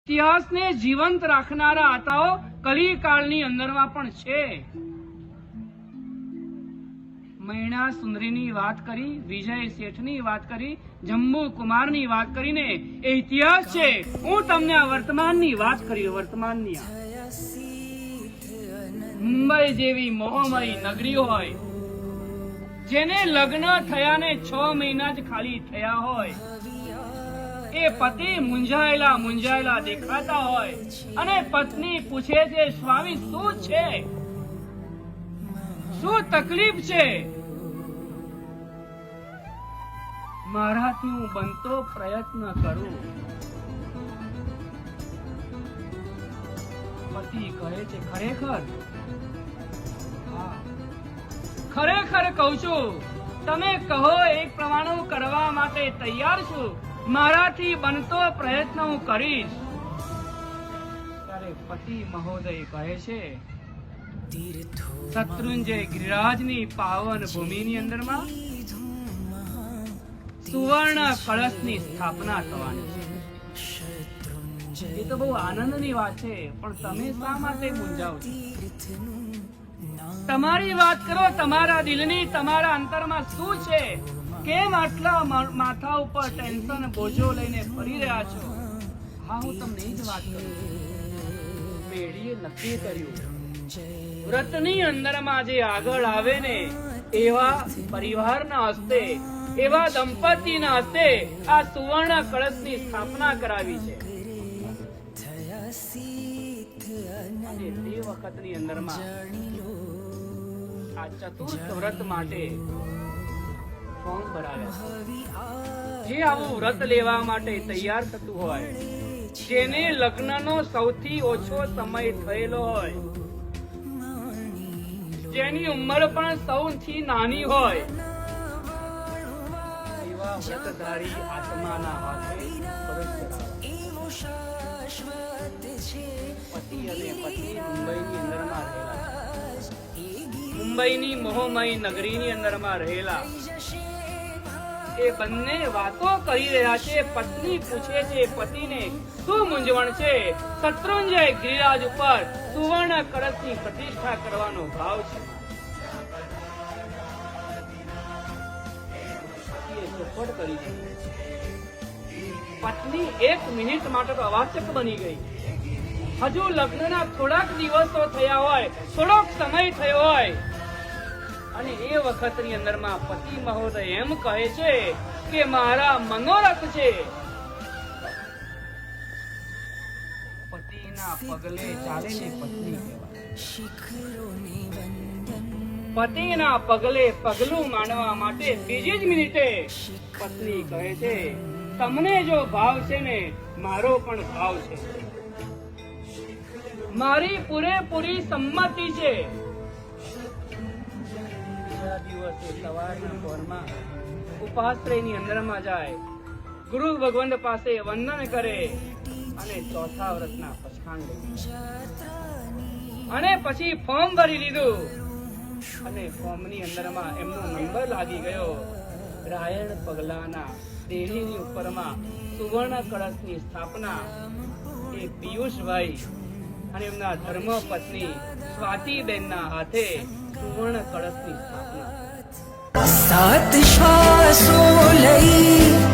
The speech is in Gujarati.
ઇતિહાસને જીવંત રાખનારા આતાઓ કલિકાળની અંદરમાં પણ છે. મૈણા સુંદરીની વાત કરી, વિજય શેઠની વાત કરી, જંબુ કુમારની વાત કરીને એ ઇતિહાસ છે. હું તમને આ વર્તમાનની વાત કરી. વર્તમાનની મુંબઈ જેવી મોહમય નગરી હોય, જેને લગ્ન થયાને 6 મહિના જ ખાલી થયા હોય, એ પતિ મુંજાયેલા દેખાતા હોય અને પત્ની પૂછે છે, સ્વામી શું છે, શું તકલીફ છે? મારાથી હું બનતો પ્રયત્ન કરું. પતિ કહે છે, ખરેખર? ખરેખર કહું છું, તમે કહો એક પ્રમાણે હું કરવા માટે તૈયાર છું. મારાથી બનતો પ્રયત્ન હું કરીશ. ત્યારે પતિ મહોદય કહે છે, શત્રુંજય ગિરિરાજની પાવન ભૂમિની અંદરમાં સુવર્ણ કળશની સ્થાપના થવાની છે. એ તો બહુ આનંદની વાત છે, પણ તમે શા માટે મૂંઝાવ છો? તમારી વાત કરો. તમારા દિલની, તમારા અંતરમાં શું છે? કેમ આટલા માથા ઉપર ટેન્શન બોજો લઈને ફરી રહ્યા છો? હા, હું તમને જ વાત કરું. પેઢીએ નક્કી કર્યું, વ્રતની અંદરમાં જે આગળ આવે ને એવા પરિવારના હસ્તે, એવા દંપતીના હસ્તે આ સુવર્ણ કળશની સ્થાપના કરાવી છે. અને તે વખતની અંદરમાં આ ચતુર્થ વ્રત માટે ફોર્મ ભરાવ્યા. જે આવું વ્રત લેવા માટે તૈયાર થતું હોય, જેને લગ્નનો સૌથી ઓછો સમય થયેલો હોય, જેની ઉંમર પણ સૌથી નાની હોય, એવા વ્રતધારી આત્માના હાથે પતિ અને પત્ની મુંબઈની અંદરમાં રહેલા, મુંબઈની મોહમય નગરીની અંદરમાં રહેલા એ બંને વાતો કરી રહ્યા છે. પત્ની પૂછે છે પતિને, શું મૂંઝવણ છે? શત્રુંજય ગિરિરાજ ઉપર સુવર્ણ કળશની પ્રતિષ્ઠા કરવાનો ભાવ છે. પતિએ ચોખવટ કરી છે. પત્ની 1 મિનિટ માટે તો અવાચક બની ગઈ. હજુ લગ્નના થોડાક દિવસો થયા હોય, થોડોક સમય થયો હોય, અને એ વખતની અંદરમાં પતિ મહોદય એમ કહે છે કે મારા મનોરથ છે. પતિના પગલે ચાલે ને પત્ની કહેવાય. પતિના પગલે પગલું માંડવા માટે બીજી જ મિનિટે પત્ની કહે છે, તમને જો ભાવ છે ને, મારો પણ ભાવ છે. મારી પૂરેપૂરી સંમતિ છે. દિવસે સવારના પોરમાં ઉપાશ્રયની અંદરમાં જાય, ગુરુ ભગવંત પાસે વંદન કરે અને ચોથા વ્રતના પછાણ લે. અને પછી ફોર્મ ભરી લીધું અને ફોર્મની અંદરમાં એમનો નંબર લાગી ગયો. રાયણ પગલાના દેહની ઉપરમાં સુવર્ણ કળશની સ્થાપના એ પિયુષભાઈ અને એમના ધર્મપત્ની સ્વાતિબેનના હાથે સુવર્ણ કળશની સ્થાપના. 7 શ્વાસો લઈ